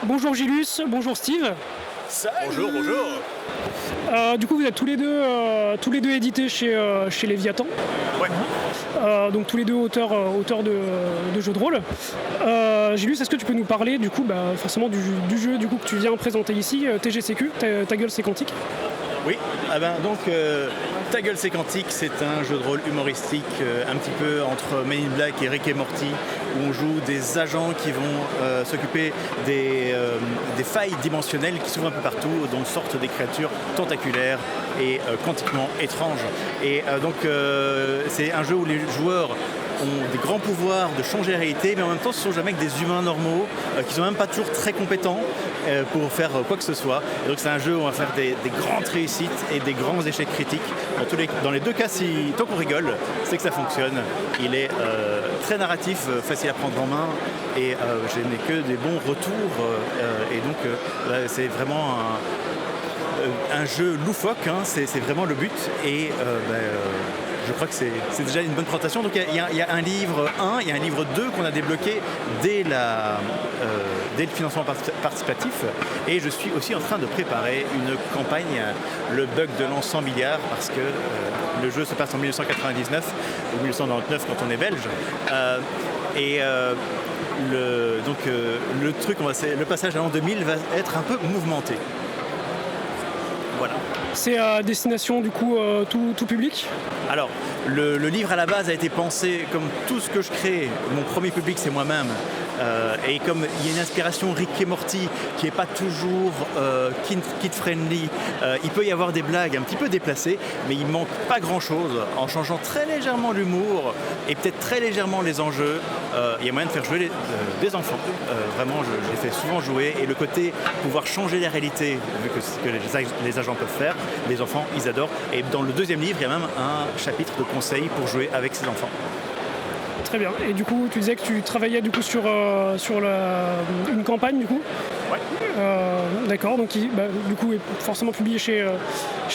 Bonjour Gilus, bonjour Steve. Salut. Bonjour. Du coup, vous êtes tous les deux édités chez Léviathan. Ouais. Donc tous les deux auteurs de jeux de rôle. Gilus, est-ce que tu peux nous parler du coup, forcément du jeu du coup que tu viens présenter ici, TGCQ, ta gueule c'est quantique. Oui, Ta gueule c'est quantique, c'est un jeu de rôle humoristique un petit peu entre Men in Black et Rick et Morty, où on joue des agents qui vont s'occuper des failles dimensionnelles qui s'ouvrent un peu partout, dont sortent des créatures tentaculaires et quantiquement étranges. Et c'est un jeu où les joueurs ont des grands pouvoirs de changer la réalité, mais en même temps ce sont jamais que des humains normaux qui sont même pas toujours très compétents pour faire quoi que ce soit. Et donc c'est un jeu où on va faire des grandes réussites et des grands échecs critiques. Dans les deux cas, tant qu'on rigole, c'est que ça fonctionne. Il est très narratif, facile à prendre en main, et je n'ai que des bons retours. C'est vraiment un jeu loufoque, hein, c'est vraiment le but. Et je crois que c'est déjà une bonne présentation. Donc il y a un livre 1, il y a un livre 2 qu'on a débloqué dès le financement participatif. Et je suis aussi en train de préparer une campagne, le bug de l'an 100 milliards, parce que le jeu se passe en 1999 ou 1999 quand on est belge. Le passage à l'an 2000 va être un peu mouvementé. Voilà. C'est à destination du coup tout public. Alors, le livre à la base a été pensé comme tout ce que je crée. Mon premier public, c'est moi-même. Et comme il y a une inspiration Rick et Morty qui n'est pas toujours kid-friendly, il peut y avoir des blagues un petit peu déplacées, mais il manque pas grand-chose. En changeant très légèrement l'humour et peut-être très légèrement les enjeux, il y a moyen de faire jouer des enfants. Vraiment, je les fais souvent jouer. Et le côté pouvoir changer la réalité, vu que c'est ce que les agents peuvent faire, les enfants, ils adorent. Et dans le deuxième livre, il y a même un chapitre de conseils pour jouer avec ses enfants. Très bien. Et du coup, tu disais que tu travaillais du coup sur une campagne du coup. Ouais. D'accord. Donc, du coup, est forcément publié chez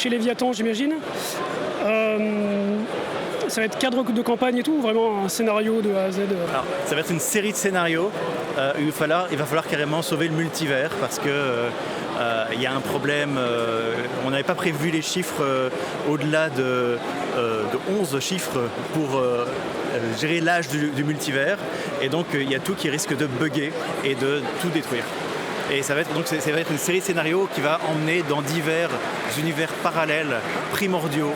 Léviathan, j'imagine. Ça va être cadre de campagne et tout, ou vraiment un scénario de A à Z. Alors, ça va être une série de scénarios. Il va falloir carrément sauver le multivers parce que il y a un problème. On n'avait pas prévu les chiffres au-delà de 11 chiffres pour gérer l'âge du multivers. Et donc il y a tout qui risque de bugger et de tout détruire. Et ça va être une série de scénarios qui va emmener dans divers univers parallèles, primordiaux,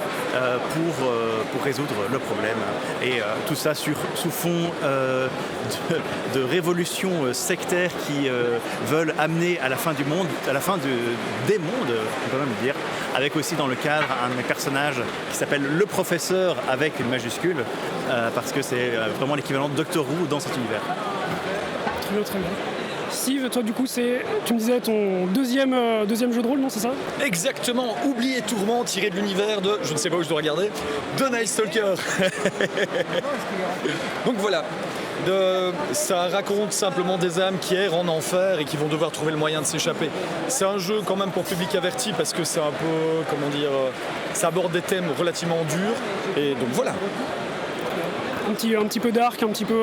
pour résoudre le problème. Et tout ça sous fond de révolutions sectaires qui veulent amener à la fin du monde, à la fin des mondes, on peut même le dire, avec aussi dans le cadre un de mes personnages qui s'appelle le professeur avec une majuscule, parce que c'est vraiment l'équivalent de Doctor Who dans cet univers. Très bien, très bien. Steve, toi du coup tu me disais ton deuxième jeu de rôle, non, c'est ça? Exactement, Oubli et Tourment tiré de l'univers de, je ne sais pas où je dois regarder, de Night Stalker. Donc voilà, ça raconte simplement des âmes qui errent en enfer et qui vont devoir trouver le moyen de s'échapper. C'est un jeu quand même pour public averti parce que c'est un peu, ça aborde des thèmes relativement durs et donc voilà. Un petit peu dark, un petit peu...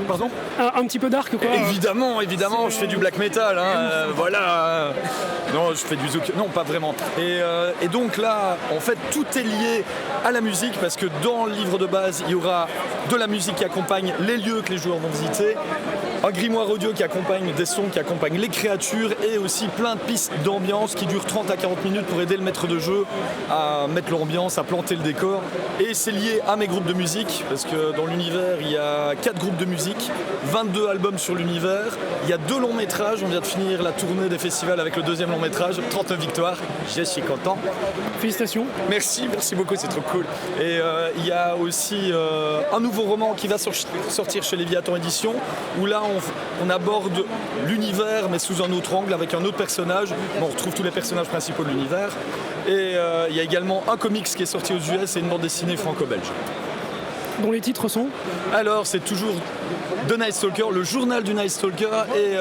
Pardon ? Un petit peu dark, quoi. Évidemment, je fais du black metal, hein, voilà. Non, je fais du zouk... Non, pas vraiment. Et donc là, en fait, tout est lié à la musique, parce que dans le livre de base, il y aura de la musique qui accompagne les lieux que les joueurs vont visiter, un grimoire audio qui accompagne des sons qui accompagnent les créatures, et aussi plein de pistes d'ambiance qui durent 30 à 40 minutes pour aider le maître de jeu à mettre l'ambiance, à planter le décor. Et c'est lié à mes groupes de musique, parce que dans l'univers, il y a 4 groupes de musique, 22 albums sur l'univers, il y a 2 longs métrages, on vient de finir la tournée des festivals avec le 2e long métrage, 39 victoires, je suis content. Félicitations. Merci beaucoup, c'est trop cool. Et il y a aussi un nouveau roman qui va sortir chez Léviathan Édition, où là on aborde l'univers mais sous un autre angle, avec un autre personnage. Bon, on retrouve tous les personnages principaux de l'univers. Et il y a également un comics qui est sorti aux US et une bande dessinée franco-belge. Dont les titres sont ? Alors, c'est toujours The Night Stalker, le journal du Night Stalker, et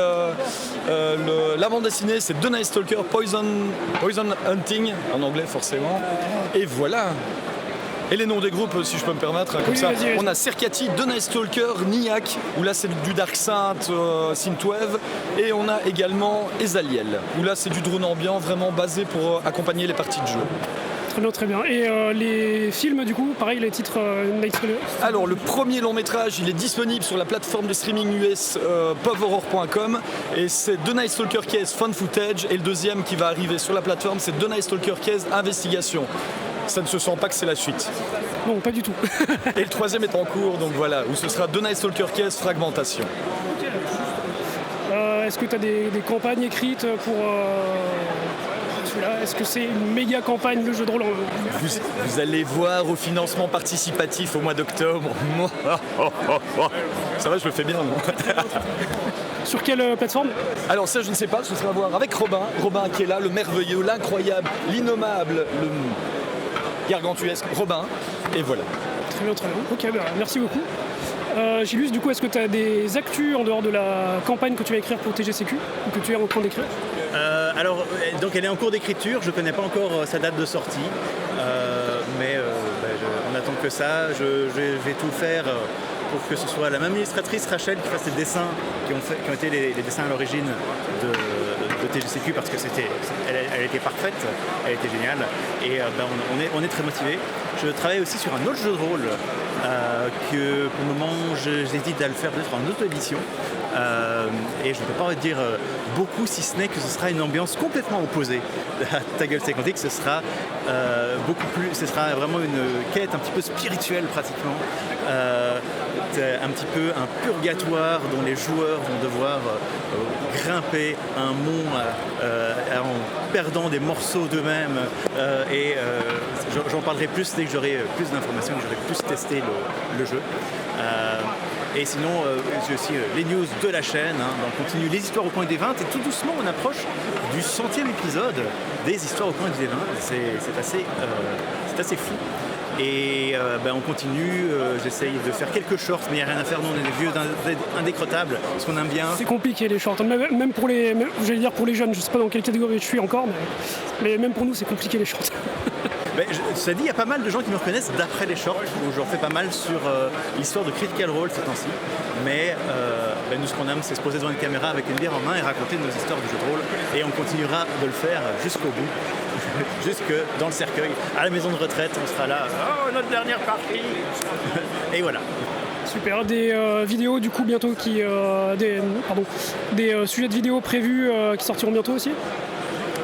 la bande dessinée, c'est The Night Stalker Poison Hunting, en anglais forcément. Et voilà. Et les noms des groupes, si je peux me permettre, comme Oui, ça. vas-y. On a Cercati, The Night Stalker, Niak, où là c'est du Dark Synth, Synthwave. Et on a également Ezaliel, où là c'est du drone ambiant vraiment basé pour accompagner les parties de jeu. Très bien, très bien. Et les films, du coup, pareil, les titres Night Stalker. Alors le premier long métrage, il est disponible sur la plateforme de streaming US povhorror.com et c'est The Night Stalker Case Fun Footage, et le deuxième qui va arriver sur la plateforme c'est The Night Stalker Case Investigation. Ça ne se sent pas que c'est la suite. Non, pas du tout. Et le troisième est en cours, donc voilà, où ce sera The Night Stalker Case Fragmentation. Est-ce que tu as des campagnes écrites pour celui-là? Est-ce que c'est une méga campagne de jeu de rôle Vous allez voir au financement participatif au mois d'octobre. Ça va, je le fais bien, non? Sur quelle plateforme? Alors ça, je ne sais pas, ce sera à voir avec Robin. Robin qui est là, le merveilleux, l'incroyable, l'innommable, le gargantuesque Robin. Et voilà. Très bien, très bien. Ok, bah, merci beaucoup. Gilus, du coup, est-ce que tu as des actus en dehors de la campagne que tu vas écrire pour TGCQ ou que tu es en train d'écrire? Alors, donc elle est en cours d'écriture, je ne connais pas encore sa date de sortie, mais on attend que ça. Je vais tout faire pour que ce soit la même illustratrice Rachel qui fasse les dessins qui ont été les dessins à l'origine de TGCQ, parce que elle était parfaite, elle était géniale, et on est très motivés. Je travaille aussi sur un autre jeu de rôle que pour le moment j'hésite à le faire peut-être en auto-édition, et je ne peux pas dire beaucoup, si ce n'est que ce sera une ambiance complètement opposée à Ta Gueule c'est Quantique. Ce sera ce sera vraiment une quête un petit peu spirituelle pratiquement, un petit peu un purgatoire dont les joueurs vont devoir grimper un mont en perdant des morceaux d'eux-mêmes, et j'en parlerai plus dès que j'aurai plus d'informations, que j'aurai plus testé le jeu. Et sinon, j'ai aussi les news de la chaîne, on continue les histoires au coin des 20, et tout doucement on approche du 100e épisode des histoires au coin des 20. C'est assez fou. Et on continue, j'essaye de faire quelques shorts, mais il n'y a rien à faire, nous on est des vieux indécrottables, parce qu'on aime bien. C'est compliqué les shorts, même pour j'allais dire pour les jeunes, je ne sais pas dans quelle catégorie je suis encore, mais même pour nous c'est compliqué les shorts. Ça dit, il y a pas mal de gens qui me reconnaissent d'après les shorts, où j'en fais pas mal sur l'histoire de Critical Role ces temps-ci. Mais nous, ce qu'on aime, c'est se poser devant une caméra avec une bière en main et raconter nos histoires de jeux de rôle. Et on continuera de le faire jusqu'au bout, jusque dans le cercueil, à la maison de retraite, on sera là. Oh, notre dernière partie. Et voilà. Super, des vidéos du coup bientôt des sujets de vidéos prévus qui sortiront bientôt aussi?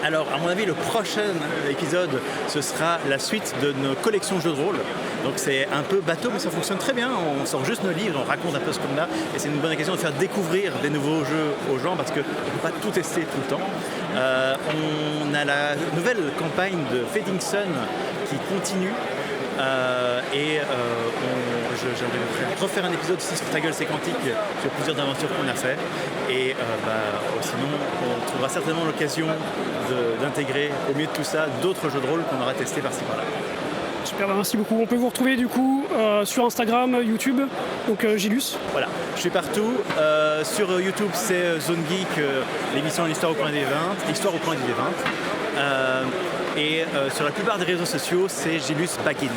Alors, à mon avis, le prochain épisode, ce sera la suite de nos collections jeux de rôle. Donc c'est un peu bateau, mais ça fonctionne très bien. On sort juste nos livres, on raconte un peu ce qu'on a, et c'est une bonne occasion de faire découvrir des nouveaux jeux aux gens, parce qu'on ne peut pas tout tester tout le temps. On a la nouvelle campagne de Fading Sun qui continue. J'aimerais refaire un épisode aussi sur Ta Gueule c'est Quantique, sur plusieurs aventures qu'on a fait, et sinon on trouvera certainement l'occasion d'intégrer au milieu de tout ça d'autres jeux de rôle qu'on aura testés par-ci par-là. Super, merci beaucoup. On peut vous retrouver du coup sur Instagram, YouTube, donc Gilus. Voilà, je suis partout. Sur YouTube c'est Zone Geek, l'émission L'Histoire au coin des 20, L'Histoire au coin des 20. Et sur la plupart des réseaux sociaux, c'est Gilus Baggins.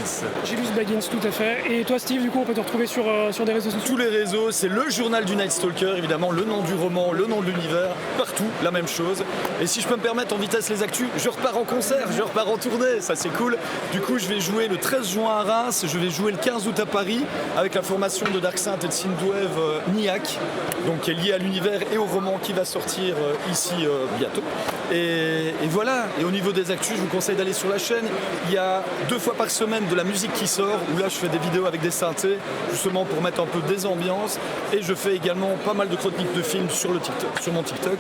Gilus Baggins, tout à fait. Et toi, Steve, du coup, on peut te retrouver sur des réseaux sociaux? Tous les réseaux, c'est le journal du Night Stalker, évidemment, le nom du roman, le nom de l'univers, partout, la même chose. Et si je peux me permettre, en vitesse les actus, je repars en concert, je repars en tournée, ça c'est cool. Du coup, je vais jouer le 13 juin à Reims, je vais jouer le 15 août à Paris, avec la formation de Dark Synth et de Synthwave Niak, donc qui est liée à l'univers et au roman qui va sortir ici bientôt. Et voilà, et au niveau des actus, je vous conseille d'aller sur la chaîne. Il y a 2 fois par semaine de la musique qui sort, où là je fais des vidéos avec des synthés, justement pour mettre un peu des ambiances. Et je fais également pas mal de chroniques de films sur mon TikTok.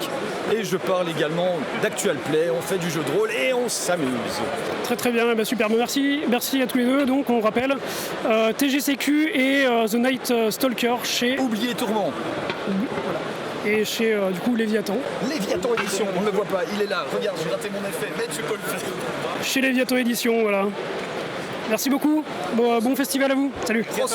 Et je parle également d'actual play, on fait du jeu de rôle et on s'amuse. Très très bien, super. Merci à tous les deux. Donc on rappelle, TGCQ et The Night Stalker chez... Oubliez Tourment. Voilà. Et chez du coup Léviathan. Léviathan Édition, on ne le voit pas, il est là. Regarde, j'ai raté mon effet, mais tu peux le faire. Chez Léviathan Édition, voilà. Merci beaucoup. Bon festival à vous. Salut. Ciao.